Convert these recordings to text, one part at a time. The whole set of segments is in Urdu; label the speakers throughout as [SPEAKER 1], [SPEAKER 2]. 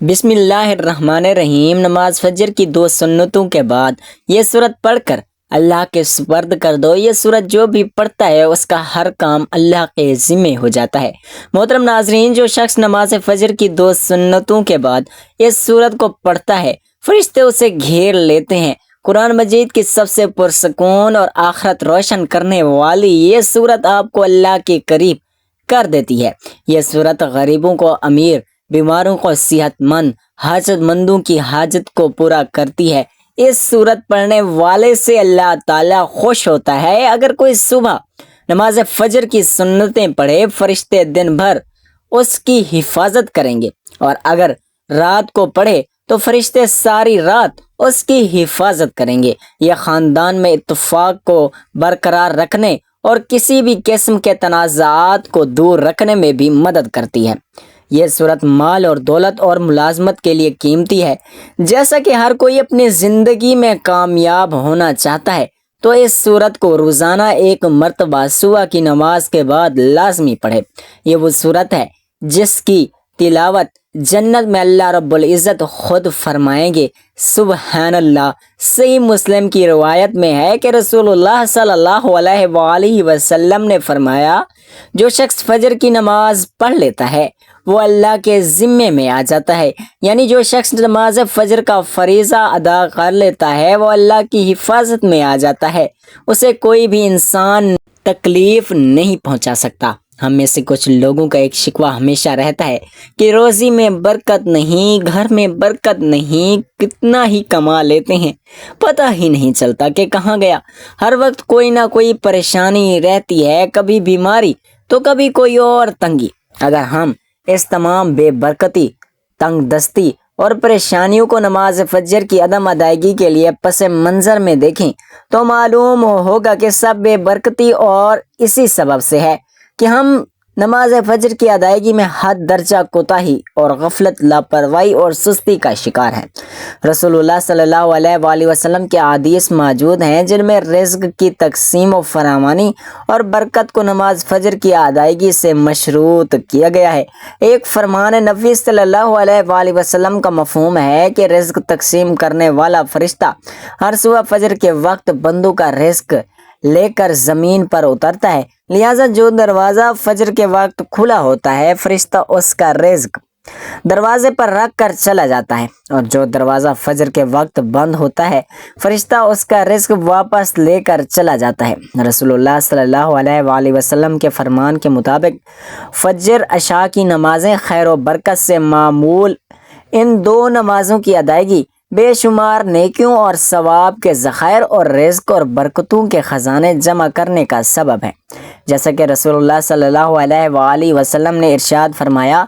[SPEAKER 1] بسم اللہ الرحمن الرحیم۔ نماز فجر کی 2 سنتوں کے بعد یہ سورت پڑھ کر اللہ کے سپرد کر دو۔ یہ سورت جو بھی پڑھتا ہے اس کا ہر کام اللہ کے ذمہ ہو جاتا ہے۔ محترم ناظرین، جو شخص نماز فجر کی 2 سنتوں کے بعد اس سورت کو پڑھتا ہے، فرشتے اسے گھیر لیتے ہیں۔ قرآن مجید کی سب سے پرسکون اور آخرت روشن کرنے والی یہ سورت آپ کو اللہ کے قریب کر دیتی ہے۔ یہ سورت غریبوں کو امیر، بیماروں کو صحت مند، حاجت مندوں کی حاجت کو پورا کرتی ہے۔ اس سورت پڑھنے والے سے اللہ تعالیٰ خوش ہوتا ہے۔ اگر کوئی صبح نماز فجر کی سنتیں پڑھے، فرشتے دن بھر اس کی حفاظت کریں گے، اور اگر رات کو پڑھے تو فرشتے ساری رات اس کی حفاظت کریں گے۔ یہ خاندان میں اتفاق کو برقرار رکھنے اور کسی بھی قسم کے تنازعات کو دور رکھنے میں بھی مدد کرتی ہے۔ یہ سورت مال اور دولت اور ملازمت کے لیے قیمتی ہے۔ جیسا کہ ہر کوئی اپنی زندگی میں کامیاب ہونا چاہتا ہے، تو اس سورت کو روزانہ 1 مرتبہ صبح کی نماز کے بعد لازمی پڑھے۔ یہ وہ سورت ہے جس کی تلاوت جنت میں اللہ رب العزت خود فرمائیں گے۔ سبحان اللہ۔ صحیح مسلم کی روایت میں ہے کہ رسول اللہ صلی اللہ علیہ وآلہ وسلم نے فرمایا، جو شخص فجر کی نماز پڑھ لیتا ہے وہ اللہ کے ذمے میں آ جاتا ہے۔ یعنی جو شخص نماز فجر کا فریضہ ادا کر لیتا ہے وہ اللہ کی حفاظت میں آ جاتا ہے۔ اسے کوئی بھی انسان تکلیف نہیں پہنچا سکتا۔ ہم میں سے کچھ لوگوں کا ایک شکوہ ہمیشہ رہتا ہے کہ روزی میں برکت نہیں، گھر میں برکت نہیں، کتنا ہی کما لیتے ہیں پتہ ہی نہیں چلتا کہ کہاں گیا۔ ہر وقت کوئی نہ کوئی پریشانی رہتی ہے، کبھی بیماری تو کبھی کوئی اور تنگی۔ اگر ہم اس تمام بے برکتی، تنگ دستی اور پریشانیوں کو نماز فجر کی عدم ادائیگی کے لیے پس منظر میں دیکھیں تو معلوم ہوگا کہ سب بے برکتی اور اسی سبب سے ہے کہ ہم نماز فجر کی ادائیگی میں حد درجہ کوتاہی اور غفلت، لاپرواہی اور سستی کا شکار ہیں۔ رسول اللہ صلی اللہ علیہ وآلہ وسلم کے احادیث موجود ہیں جن میں رزق کی تقسیم و فراوانی اور برکت کو نماز فجر کی ادائیگی سے مشروط کیا گیا ہے۔ ایک فرمان نبی صلی اللہ علیہ وآلہ وسلم کا مفہوم ہے کہ رزق تقسیم کرنے والا فرشتہ ہر صبح فجر کے وقت بندوں کا رزق لے کر زمین پر اترتا ہے، لہٰذا جو دروازہ فجر کے وقت کھلا ہوتا ہے فرشتہ اس کا رزق دروازے پر رکھ کر چلا جاتا ہے، اور جو دروازہ فجر کے وقت بند ہوتا ہے فرشتہ اس کا رزق واپس لے کر چلا جاتا ہے۔ رسول اللہ صلی اللہ علیہ وآلہ وسلم کے فرمان کے مطابق فجر عشاء کی نمازیں خیر و برکت سے معمول ان 2 نمازوں کی ادائیگی بے شمار نیکیوں اور ثواب کے ذخائر اور رزق اور برکتوں کے خزانے جمع کرنے کا سبب ہے۔ جیسا کہ رسول اللہ صلی اللہ علیہ وآلہ وسلم نے ارشاد فرمایا،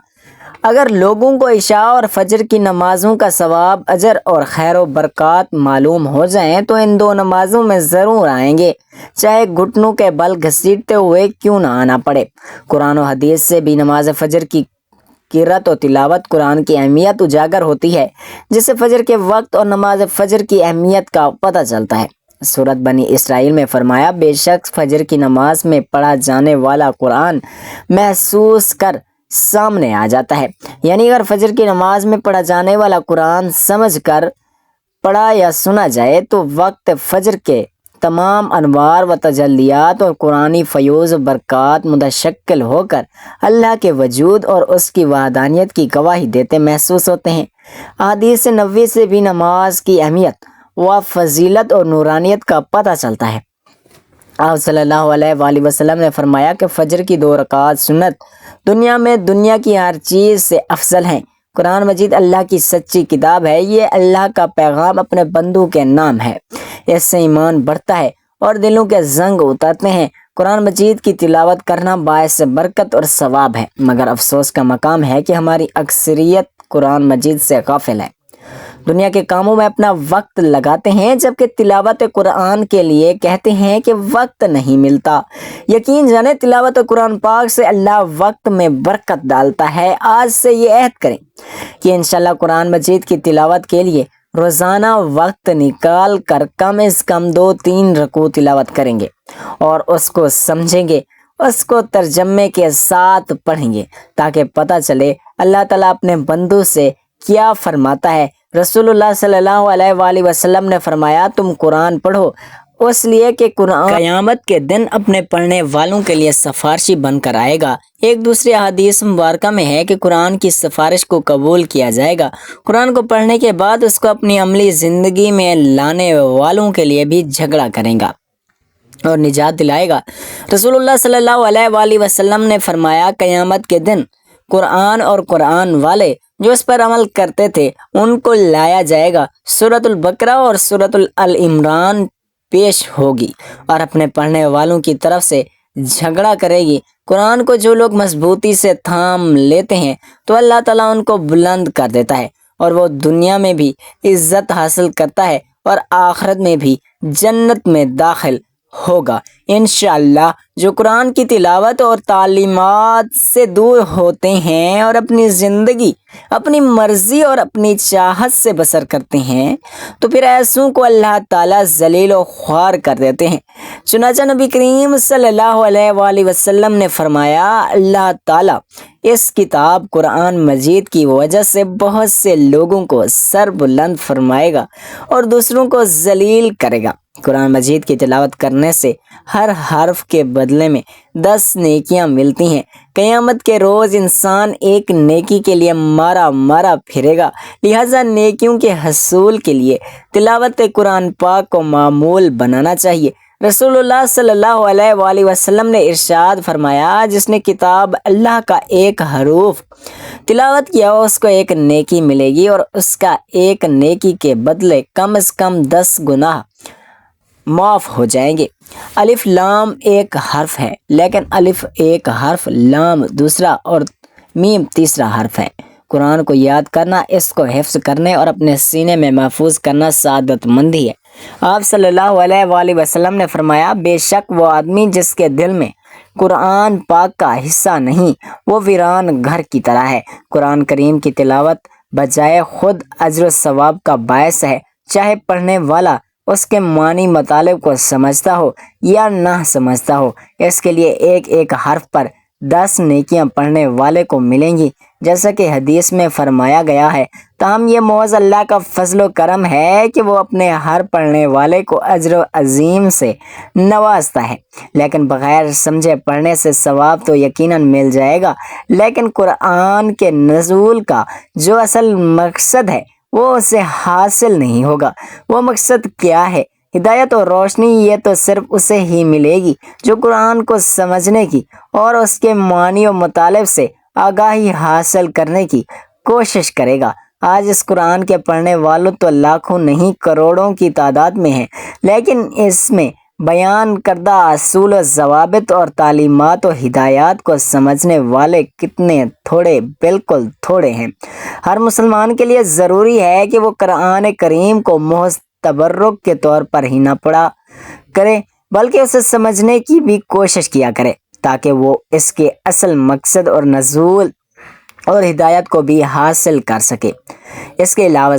[SPEAKER 1] اگر لوگوں کو عشاء اور فجر کی نمازوں کا ثواب، اجر اور خیر و برکات معلوم ہو جائیں تو ان 2 نمازوں میں ضرور آئیں گے، چاہے گھٹنوں کے بل گھسیٹتے ہوئے کیوں نہ آنا پڑے۔ قرآن و حدیث سے بھی نماز فجر کی قرات و تلاوت قرآن کی اہمیت اجاگر ہوتی ہے، جس سے فجر کے وقت اور نماز فجر کی اہمیت کا پتہ چلتا ہے۔ سورت بنی اسرائیل میں فرمایا، بے شک فجر کی نماز میں پڑھا جانے والا قرآن محسوس کر سامنے آ جاتا ہے۔ یعنی اگر فجر کی نماز میں پڑھا جانے والا قرآن سمجھ کر پڑھا یا سنا جائے تو وقت فجر کے تمام انوار و تجلیات اور قرآنی فیوز و برکات متشکل ہو کر اللہ کے وجود اور اس کی وحدانیت کی گواہی دیتے محسوس ہوتے ہیں۔ احادیث نبوی سے بھی نماز کی اہمیت و فضیلت اور نورانیت کا پتہ چلتا ہے۔ آپ صلی اللہ علیہ وآلہ وسلم نے فرمایا کہ فجر کی 2 رکعات سنت دنیا میں دنیا کی ہر چیز سے افضل ہیں۔ قرآن مجید اللہ کی سچی کتاب ہے، یہ اللہ کا پیغام اپنے بندوں کے نام ہے۔ اس سے ایمان بڑھتا ہے اور دلوں کے زنگ اترتے ہیں۔ قرآن مجید کی تلاوت کرنا باعث برکت اور ثواب ہے، مگر افسوس کا مقام ہے کہ ہماری اکثریت قرآن مجید سے غافل ہے، دنیا کے کاموں میں اپنا وقت لگاتے ہیں، جبکہ تلاوت قرآن کے لیے کہتے ہیں کہ وقت نہیں ملتا۔ یقین جانیں تلاوت قرآن پاک سے اللہ وقت میں برکت ڈالتا ہے۔ آج سے یہ عہد کریں کہ انشاءاللہ قرآن مجید کی تلاوت کے لیے روزانہ وقت نکال کر کم از کم 2-3 رکوع تلاوت کریں گے اور اس کو سمجھیں گے، اس کو ترجمے کے ساتھ پڑھیں گے، تاکہ پتہ چلے اللہ تعالیٰ اپنے بندوں سے کیا فرماتا ہے؟ رسول اللہ صلی اللہ علیہ وآلہ وسلم نے فرمایا تم قرآن پڑھو اس لیے کہ قرآن قیامت کے دن اپنے پڑھنے والوں کے لیے سفارشی بن کر آئے گا۔ ایک دوسری حدیث مبارکہ میں ہے کہ قرآن کی سفارش کو قبول کیا جائے گا۔ قرآن کو پڑھنے کے بعد اس کو اپنی عملی زندگی میں لانے والوں کے لیے بھی جھگڑا کرے گا اور نجات دلائے گا۔ رسول اللہ صلی اللہ علیہ وآلہ وسلم نے فرمایا قیامت کے دن قرآن اور قرآن والے جو اس پر عمل کرتے تھے ان کو لایا جائے گا۔ سورۃ البقرہ اور سورۃ آل عمران پیش ہوگی اور اپنے پڑھنے والوں کی طرف سے جھگڑا کرے گی۔ قرآن کو جو لوگ مضبوطی سے تھام لیتے ہیں تو اللہ تعالیٰ ان کو بلند کر دیتا ہے اور وہ دنیا میں بھی عزت حاصل کرتا ہے اور آخرت میں بھی جنت میں داخل ہوگا۔ انشاءاللہ جو قرآن کی تلاوت اور تعلیمات سے دور ہوتے ہیں اور اپنی زندگی اپنی مرضی اور اپنی چاہت سے بسر کرتے ہیں تو پھر ایسوں کو اللہ تعالیٰ ذلیل و خوار کر دیتے ہیں۔ چنانچہ نبی کریم صلی اللہ علیہ وآلہ وسلم نے فرمایا اللہ تعالیٰ اس کتاب قرآن مجید کی وجہ سے بہت سے لوگوں کو سر بلند فرمائے گا اور دوسروں کو ذلیل کرے گا۔ قرآن مجید کی تلاوت کرنے سے ہر حرف کے بدلے میں 10 نیکیاں ملتی ہیں۔ قیامت کے روز انسان ایک نیکی کے لیے مارا مارا پھرے گا، لہٰذا نیکیوں کے حصول کے لیے تلاوت قرآن پاک کو معمول بنانا چاہیے۔ رسول اللہ صلی اللہ علیہ وآلہ وسلم نے ارشاد فرمایا جس نے کتاب اللہ کا ایک حروف تلاوت کیا اس کو ایک نیکی ملے گی اور اس کا ایک نیکی کے بدلے کم از کم 10 گناہ معاف ہو جائیں گے۔ الف لام ایک حرف ہے لیکن الف ایک حرف، لام دوسرا اور میم تیسرا حرف ہے۔ قرآن کو یاد کرنا، اس کو حفظ کرنے اور اپنے سینے میں محفوظ کرنا سعادت مندی ہے۔ آپ صلی اللہ علیہ وآلہ وسلم نے فرمایا بے شک وہ آدمی جس کے دل میں قرآن پاک کا حصہ نہیں وہ ویران گھر کی طرح ہے۔ قرآن کریم کی تلاوت بجائے خود اجر و ثواب کا باعث ہے، چاہے پڑھنے والا اس کے معنی مطالب کو سمجھتا ہو یا نہ سمجھتا ہو۔ اس کے لیے ایک ایک حرف پر 10 نیکیاں پڑھنے والے کو ملیں گی، جیسا کہ حدیث میں فرمایا گیا ہے۔ تاہم یہ محض اللہ کا فضل و کرم ہے کہ وہ اپنے ہر پڑھنے والے کو اجر عظیم سے نوازتا ہے، لیکن بغیر سمجھے پڑھنے سے ثواب تو یقیناً مل جائے گا، لیکن قرآن کے نزول کا جو اصل مقصد ہے وہ اسے حاصل نہیں ہوگا۔ وہ مقصد کیا ہے؟ ہدایت اور روشنی یہ تو صرف اسے ہی ملے گی جو قرآن کو سمجھنے کی اور اس کے معنی و مطالب سے آگاہی حاصل کرنے کی کوشش کرے گا۔ آج اس قرآن کے پڑھنے والوں تو لاکھوں نہیں کروڑوں کی تعداد میں ہیں، لیکن اس میں بیان کردہ اصول و ضوابط اور تعلیمات و ہدایات کو سمجھنے والے کتنے تھوڑے، بالکل تھوڑے ہیں۔ ہر مسلمان کے لیے ضروری ہے کہ وہ قرآن کریم کو محض تبرک کے طور پر ہی نہ پڑھا کرے بلکہ اسے سمجھنے کی بھی کوشش کیا کرے تاکہ وہ اس کے اصل مقصد اور نزول اور ہدایت کو بھی حاصل کر سکے۔ اس کے علاوہ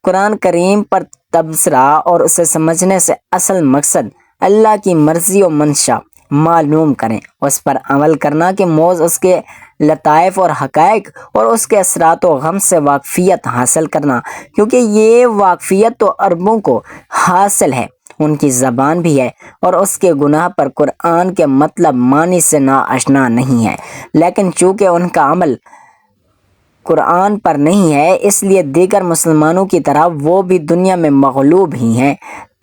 [SPEAKER 1] قرآن کریم پر تبصرہ اور اسے سمجھنے سے اصل مقصد اللہ کی مرضی و منشا معلوم کریں، اس پر عمل کرنا کہ موز اس کے لطائف اور حقائق اور اس کے اثرات و غم سے واقفیت حاصل کرنا، کیونکہ یہ واقفیت تو عربوں کو حاصل ہے، ان کی زبان بھی ہے اور اس کے گناہ پر قرآن کے مطلب معنی سے ناآشنا نہیں ہے، لیکن چونکہ ان کا عمل قرآن پر نہیں ہے اس لیے دیگر مسلمانوں کی طرح وہ بھی دنیا میں مغلوب ہی ہیں۔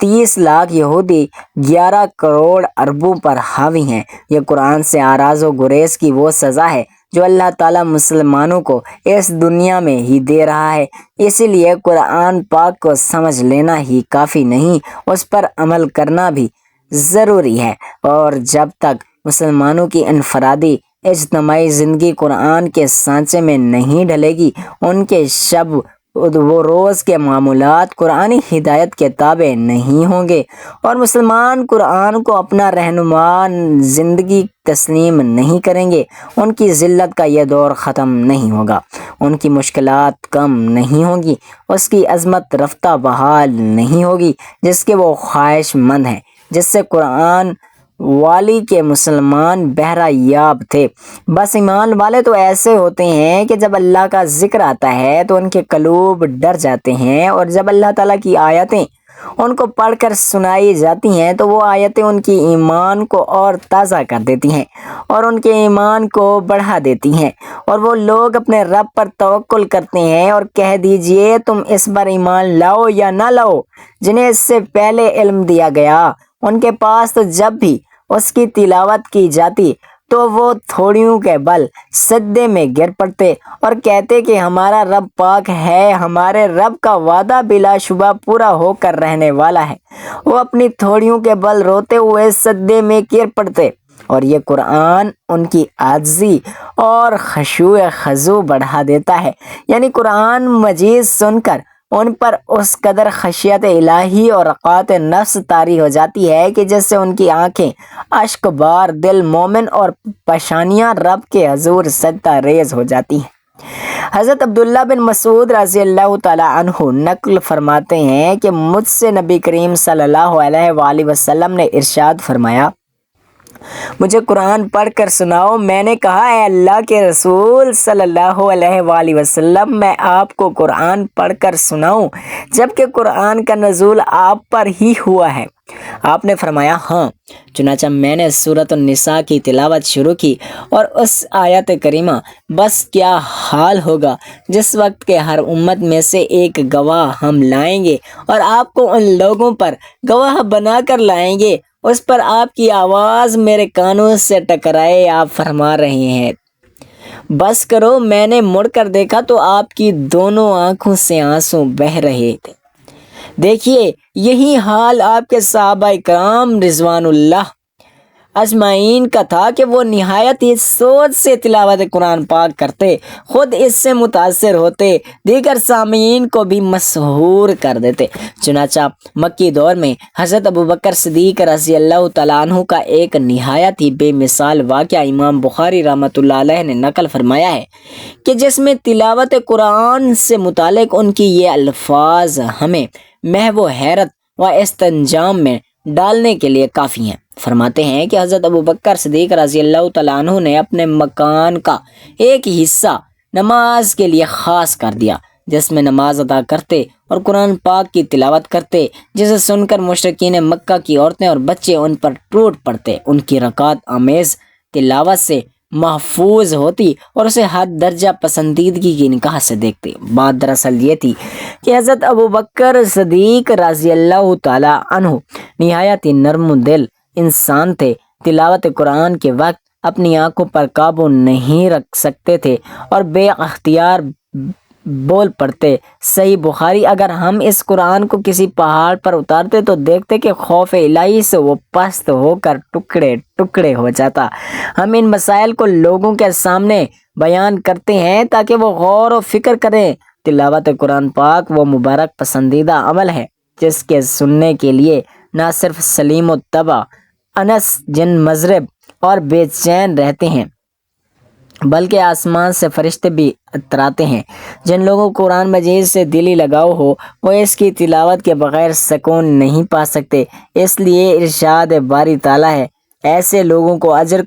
[SPEAKER 1] 30 لاکھ یہودی 11 کروڑ عربوں پر حاوی ہیں۔ یہ قرآن سے آراز و گریز کی وہ سزا ہے جو اللہ تعالیٰ مسلمانوں کو اس دنیا میں ہی دے رہا ہے۔ اسی لیے قرآن پاک کو سمجھ لینا ہی کافی نہیں، اس پر عمل کرنا بھی ضروری ہے، اور جب تک مسلمانوں کی انفرادی اجتماعی زندگی قرآن کے سانچے میں نہیں ڈھلے گی، ان کے شب و روز کے معمولات قرآنی ہدایت کے تابع نہیں ہوں گے اور مسلمان قرآن کو اپنا رہنما زندگی تسلیم نہیں کریں گے، ان کی ذلت کا یہ دور ختم نہیں ہوگا، ان کی مشکلات کم نہیں ہوں گی، اس کی عظمت رفتہ بحال نہیں ہوگی جس کے وہ خواہش مند ہیں، جس سے قرآن والی کے مسلمان بہرہ یاب تھے۔ بس ایمان والے تو ایسے ہوتے ہیں کہ جب اللہ کا ذکر آتا ہے تو ان کے قلوب ڈر جاتے ہیں، اور جب اللہ تعالیٰ کی آیتیں ان کو پڑھ کر سنائی جاتی ہیں تو وہ آیتیں ان کی ایمان کو اور تازہ کر دیتی ہیں اور ان کے ایمان کو بڑھا دیتی ہیں، اور وہ لوگ اپنے رب پر توکل کرتے ہیں۔ اور کہہ دیجئے تم اس پر ایمان لاؤ یا نہ لاؤ، جنہیں اس سے پہلے علم دیا گیا، ان کے پاس تو جب بھی اس کی تلاوت کی جاتی تو وہ تھوڑیوں کے بل سجدے میں گر پڑتے اور کہتے کہ ہمارا رب پاک ہے، ہمارے رب کا وعدہ بلا شبہ پورا ہو کر رہنے والا ہے۔ وہ اپنی تھوڑیوں کے بل روتے ہوئے سجدے میں گر پڑتے، اور یہ قرآن ان کی عاجزی اور خشوع خضوع بڑھا دیتا ہے۔ یعنی قرآن مجید سن کر ان پر اس قدر خشیت الہی اور رقات نفس طاری ہو جاتی ہے کہ جس سے ان کی آنکھیں اشک بار، دل مومن اور پیشانیاں رب کے حضور سجدہ ریز ہو جاتی ہیں۔ حضرت عبداللہ بن مسعود رضی اللہ تعالیٰ عنہ نقل فرماتے ہیں کہ مجھ سے نبی کریم صلی اللہ علیہ وآلہ وسلم نے ارشاد فرمایا، مجھے قرآن پڑھ کر سناؤ۔ میں نے کہا، اے اللہ کے رسول صلی اللہ علیہ وآلہ وسلم، میں آپ کو قرآن پڑھ کر سناؤں جبکہ قرآن کا نزول آپ پر ہی ہوا ہے؟ آپ نے فرمایا، ہاں۔ چنانچہ میں نے سورۃ النساء کی تلاوت شروع کی، اور اس آیت کریمہ، بس کیا حال ہوگا جس وقت کے ہر امت میں سے ایک گواہ ہم لائیں گے اور آپ کو ان لوگوں پر گواہ بنا کر لائیں گے، اس پر آپ کی آواز میرے کانوں سے ٹکرائے، آپ فرما رہے ہیں، بس کرو۔ میں نے مڑ کر دیکھا تو آپ کی دونوں آنکھوں سے آنسو بہہ رہے تھے۔ دیکھیے، یہی حال آپ کے صحابہ کرام رضوان اللہ اجمعین کا تھا کہ وہ نہایت ہی سوچ سے تلاوت قرآن پاک کرتے، خود اس سے متاثر ہوتے، دیگر سامعین کو بھی مسحور کر دیتے۔ چنانچہ مکی دور میں حضرت ابوبکر صدیق رضی اللہ تعالیٰ عنہ کا ایک نہایت ہی بے مثال واقعہ امام بخاری رحمۃ اللہ علیہ نے نقل فرمایا ہے کہ جس میں تلاوت قرآن سے متعلق ان کی یہ الفاظ ہمیں محو حیرت و استنجام میں ڈالنے کے لیے کافی ہیں۔ فرماتے ہیں کہ حضرت ابوبکر صدیق رضی اللہ تعالیٰ عنہ نے اپنے مکان کا ایک حصہ نماز کے لیے خاص کر دیا، جس میں نماز ادا کرتے اور قرآن پاک کی تلاوت کرتے، جسے سن کر مشرکین مکہ کی عورتیں اور بچے ان پر ٹوٹ پڑتے، ان کی رکعت آمیز تلاوت سے محفوظ ہوتی اور اسے حد درجہ پسندیدگی کی نگاہ سے دیکھتے۔ بات دراصل یہ تھی کہ حضرت ابوبکر صدیق رضی اللہ تعالیٰ عنہ نہایت ہی نرم دل انسان تھے۔ تلاوت قرآن کے وقت اپنی آنکھوں پر قابو نہیں رکھ سکتے تھے اور بے اختیار بول پڑتے۔ صحیح بخاری، اگر ہم اس قرآن کو کسی پہاڑ پر اتارتے تو دیکھتے کہ خوف الہی سے وہ پست ہو کر ٹکڑے ٹکڑے ہو جاتا۔ ہم ان مسائل کو لوگوں کے سامنے بیان کرتے ہیں تاکہ وہ غور و فکر کریں۔ تلاوت قرآن پاک وہ مبارک پسندیدہ عمل ہے جس کے سننے کے لیے نہ صرف سلیم و طبع انس جن مضرب اور بے چین رہتے ہیں بلکہ آسمان سے فرشتے بھی اتراتے ہیں۔ جن لوگوں کو قرآن مجید سے دلی لگاؤ ہو وہ اس کی تلاوت کے بغیر سکون نہیں پا سکتے۔ اس لیے ارشاد باری تعالیٰ ہے، ایسے لوگوں کو اجر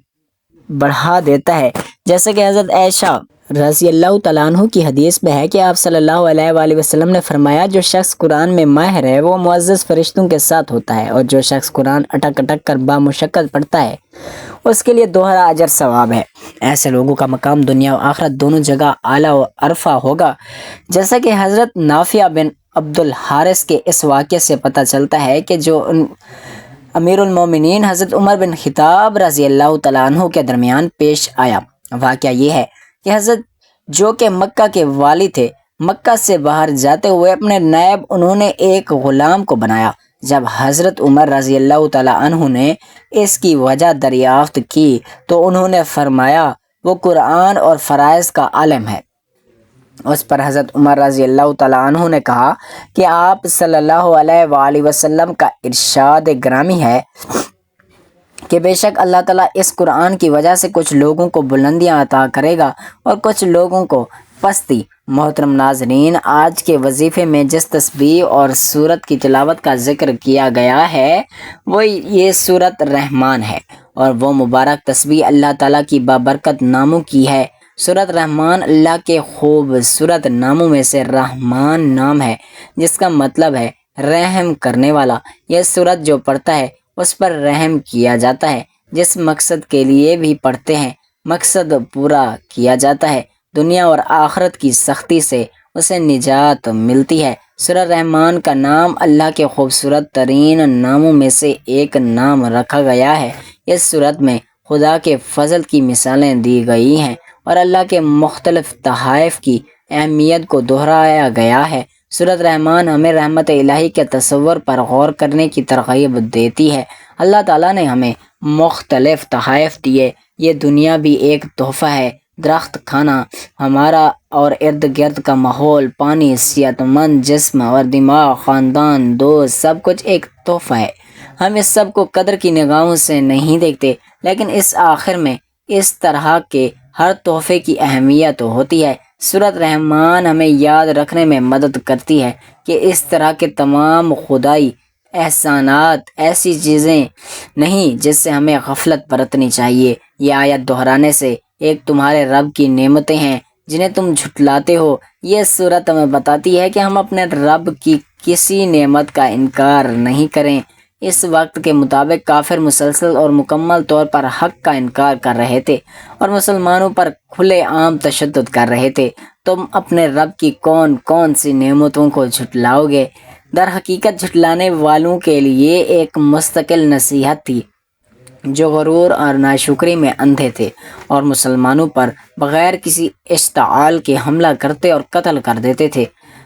[SPEAKER 1] بڑھا دیتا ہے، جیسے کہ حضرت عائشہ رضی اللہ تعالیٰ عنہ کی حدیث میں ہے کہ آپ صلی اللہ علیہ وآلہ وسلم نے فرمایا، جو شخص قرآن میں ماہر ہے وہ معزز فرشتوں کے ساتھ ہوتا ہے، اور جو شخص قرآن اٹک اٹک کر بامشقت پڑھتا ہے اس کے لیے دوہرا اجر ثواب ہے۔ ایسے لوگوں کا مقام دنیا و آخرت دونوں جگہ اعلیٰ و عرفہ ہوگا، جیسا کہ حضرت نافع بن عبد الحارث کے اس واقعے سے پتہ چلتا ہے کہ جو امیر المومنین حضرت عمر بن خطاب رضی اللہ تعالیٰ عنہ کے درمیان پیش آیا۔ واقعہ یہ ہے کہ حضرت جو کہ مکہ کے والی تھے، مکہ سے باہر جاتے ہوئے اپنے نائب انہوں نے ایک غلام کو بنایا۔ جب حضرت عمر رضی اللہ تعالیٰ عنہ نے اس کی وجہ دریافت کی تو انہوں نے فرمایا، وہ قرآن اور فرائض کا عالم ہے۔ اس پر حضرت عمر رضی اللہ تعالیٰ عنہ نے کہا کہ آپ صلی اللہ علیہ وآلہ وسلم کا ارشاد گرامی ہے کہ بے شک اللہ تعالیٰ اس قرآن کی وجہ سے کچھ لوگوں کو بلندیاں عطا کرے گا اور کچھ لوگوں کو پستی۔ محترم ناظرین، آج کے وظیفے میں جس تسبیح اور سورت کی تلاوت کا ذکر کیا گیا ہے وہ یہ سورت رحمان ہے، اور وہ مبارک تسبیح اللہ تعالیٰ کی بابرکت ناموں کی ہے۔ سورت رحمان اللہ کے خوبصورت ناموں میں سے رحمان نام ہے، جس کا مطلب ہے رحم کرنے والا۔ یہ سورت جو پڑھتا ہے اس پر رحم کیا جاتا ہے، جس مقصد کے لیے بھی پڑھتے ہیں مقصد پورا کیا جاتا ہے، دنیا اور آخرت کی سختی سے اسے نجات ملتی ہے۔ سورہ رحمان کا نام اللہ کے خوبصورت ترین ناموں میں سے ایک نام رکھا گیا ہے۔ اس سورت میں خدا کے فضل کی مثالیں دی گئی ہیں اور اللہ کے مختلف تحائف کی اہمیت کو دہرایا گیا ہے۔ سورۃ رحمان ہمیں رحمت الہی کے تصور پر غور کرنے کی ترغیب دیتی ہے۔ اللہ تعالیٰ نے ہمیں مختلف تحائف دیے، یہ دنیا بھی ایک تحفہ ہے۔ درخت، کھانا، ہمارا اور ارد گرد کا ماحول، پانی، صحت مند جسم اور دماغ، خاندان، دوست، سب کچھ ایک تحفہ ہے۔ ہم اس سب کو قدر کی نگاہوں سے نہیں دیکھتے، لیکن اس آخر میں اس طرح کے ہر تحفے کی اہمیت ہوتی ہے۔ سورۃ رحمان ہمیں یاد رکھنے میں مدد کرتی ہے کہ اس طرح کے تمام خدائی احسانات ایسی چیزیں نہیں جس سے ہمیں غفلت برتنی چاہیے۔ یہ آیت دہرانے سے ایک تمہارے رب کی نعمتیں ہیں جنہیں تم جھٹلاتے ہو۔ یہ سورت ہمیں بتاتی ہے کہ ہم اپنے رب کی کسی نعمت کا انکار نہیں کریں۔ اس وقت کے مطابق کافر مسلسل اور مکمل طور پر حق کا انکار کر رہے تھے اور مسلمانوں پر کھلے عام تشدد کر رہے تھے۔ تم اپنے رب کی کون کون سی نعمتوں کو جھٹلاؤ گے؟ در حقیقت جھٹلانے والوں کے لیے ایک مستقل نصیحت تھی، جو غرور اور ناشکری میں اندھے تھے اور مسلمانوں پر بغیر کسی اشتعال کے حملہ کرتے اور قتل کر دیتے تھے۔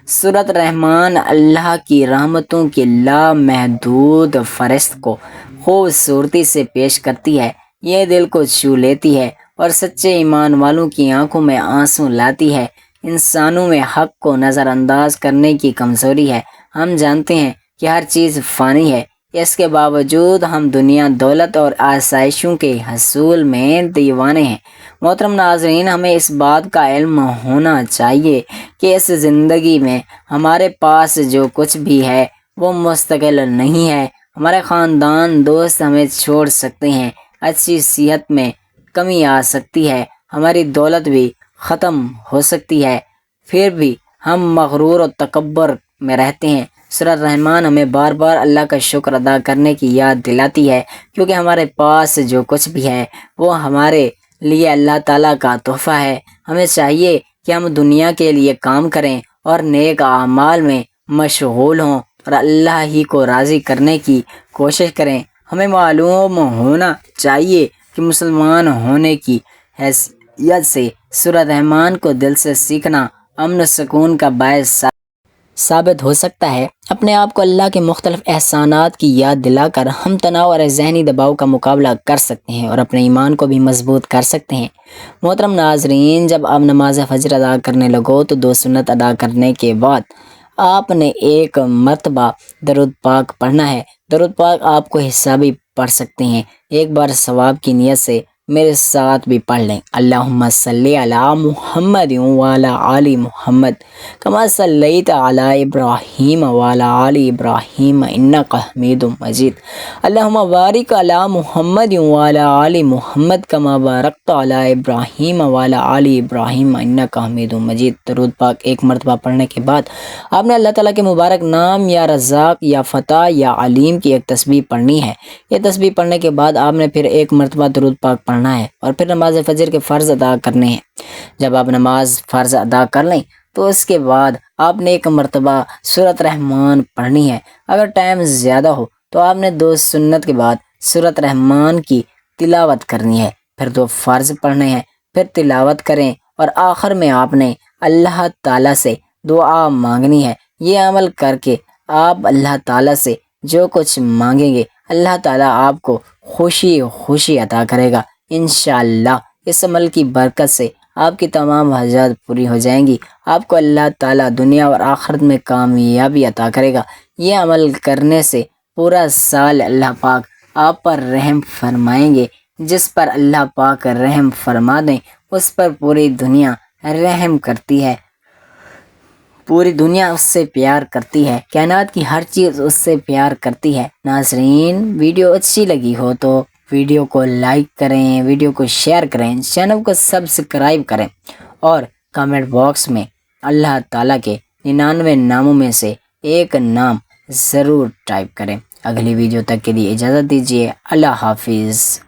[SPEAKER 1] سورۃ رحمان اللہ کی رحمتوں کی لامحدود فہرست کو خوبصورتی سے پیش کرتی ہے۔ یہ دل کو چھو لیتی ہے اور سچے ایمان والوں کی آنکھوں میں آنسو لاتی ہے۔ انسانوں میں حق کو نظر انداز کرنے کی کمزوری ہے۔ ہم جانتے ہیں کہ ہر چیز فانی ہے، اس کے باوجود ہم دنیا، دولت اور آسائشوں کے حصول میں دیوانے ہیں۔ محترم ناظرین، ہمیں اس بات کا علم ہونا چاہیے کہ اس زندگی میں ہمارے پاس جو کچھ بھی ہے وہ مستقل نہیں ہے۔ ہمارے خاندان، دوست ہمیں چھوڑ سکتے ہیں، اچھی صحت میں کمی آ سکتی ہے، ہماری دولت بھی ختم ہو سکتی ہے، پھر بھی ہم مغرور و تکبر میں رہتے ہیں۔ سورۃ رحمان ہمیں بار بار اللہ کا شکر ادا کرنے کی یاد دلاتی ہے، کیونکہ ہمارے پاس جو کچھ بھی ہے وہ ہمارے لیے اللہ تعالیٰ کا تحفہ ہے۔ ہمیں چاہیے کہ ہم دنیا کے لیے کام کریں اور نیک اعمال میں مشغول ہوں اور اللہ ہی کو راضی کرنے کی کوشش کریں۔ ہمیں معلوم ہونا چاہیے کہ مسلمان ہونے کی حیثیت سے سورۃ رحمان کو دل سے سیکھنا امن و سکون کا باعث ثابت ہو سکتا ہے۔ اپنے آپ کو اللہ کے مختلف احسانات کی یاد دلا کر ہم تناؤ اور ذہنی دباؤ کا مقابلہ کر سکتے ہیں اور اپنے ایمان کو بھی مضبوط کر سکتے ہیں۔ محترم ناظرین، جب آپ نماز فجر ادا کرنے لگو تو 2 سنت ادا کرنے کے بعد آپ نے ایک مرتبہ درود پاک پڑھنا ہے۔ درود پاک آپ کو حسابی پڑھ سکتے ہیں۔ ایک بار ثواب کی نیت سے میرے ساتھ بھی پڑھ لیں۔ اللہم صلی علی محمد وعلی آل محمد کما صلیت علی ابراہیم وعلی آل ابراہیم انک حمید مجید۔ اللہم بارک علی محمد وعلی آل محمد کما بارکت علی ابراہیم وعلی آل ابراہیم انک حمید مجید۔ درود پاک ایک مرتبہ پڑھنے کے بعد آپ نے اللہ تعالیٰ کے مبارک نام یا رزاق یا فتح یا علیم کی ایک تسبیح پڑھنی ہے۔ یہ تسبیح پڑھنے کے بعد آپ نے پھر ایک مرتبہ درود پاک پڑھنا ہے اور پھر نماز فجر کے فرض ادا کرنے ہیں۔ جب آپ نماز فرض ادا کر لیں تو اس کے بعد آپ نے ایک مرتبہ سورۃ رحمان پڑھنی ہے۔ اگر ٹائم زیادہ ہو تو آپ نے 2 سنت کے بعد سورۃ رحمان کی تلاوت کرنی ہے، پھر 2 فرض پڑھنے ہیں، پھر تلاوت کریں اور آخر میں آپ نے اللہ تعالیٰ سے دعا مانگنی ہے۔ یہ عمل کر کے آپ اللہ تعالیٰ سے جو کچھ مانگیں گے اللہ تعالیٰ آپ کو خوشی عطا کرے گا انشاءاللہ۔ اس عمل کی برکت سے آپ کی تمام حاجات پوری ہو جائیں گی۔ آپ کو اللہ تعالیٰ دنیا اور آخرت میں کامیابی عطا کرے گا۔ یہ عمل کرنے سے پورا سال اللہ پاک آپ پر رحم فرمائیں گے۔ جس پر اللہ پاک رحم فرما دیں اس پر پوری دنیا رحم کرتی ہے، پوری دنیا اس سے پیار کرتی ہے، کائنات کی ہر چیز اس سے پیار کرتی ہے۔ ناظرین، ویڈیو اچھی لگی ہو تو ویڈیو کو لائک کریں، ویڈیو کو شیئر کریں، چینل کو سبسکرائب کریں اور کمنٹ باکس میں اللہ تعالیٰ کے 99 ناموں میں سے ایک نام ضرور ٹائپ کریں۔ اگلی ویڈیو تک کے لیے اجازت دیجیے۔ اللہ حافظ۔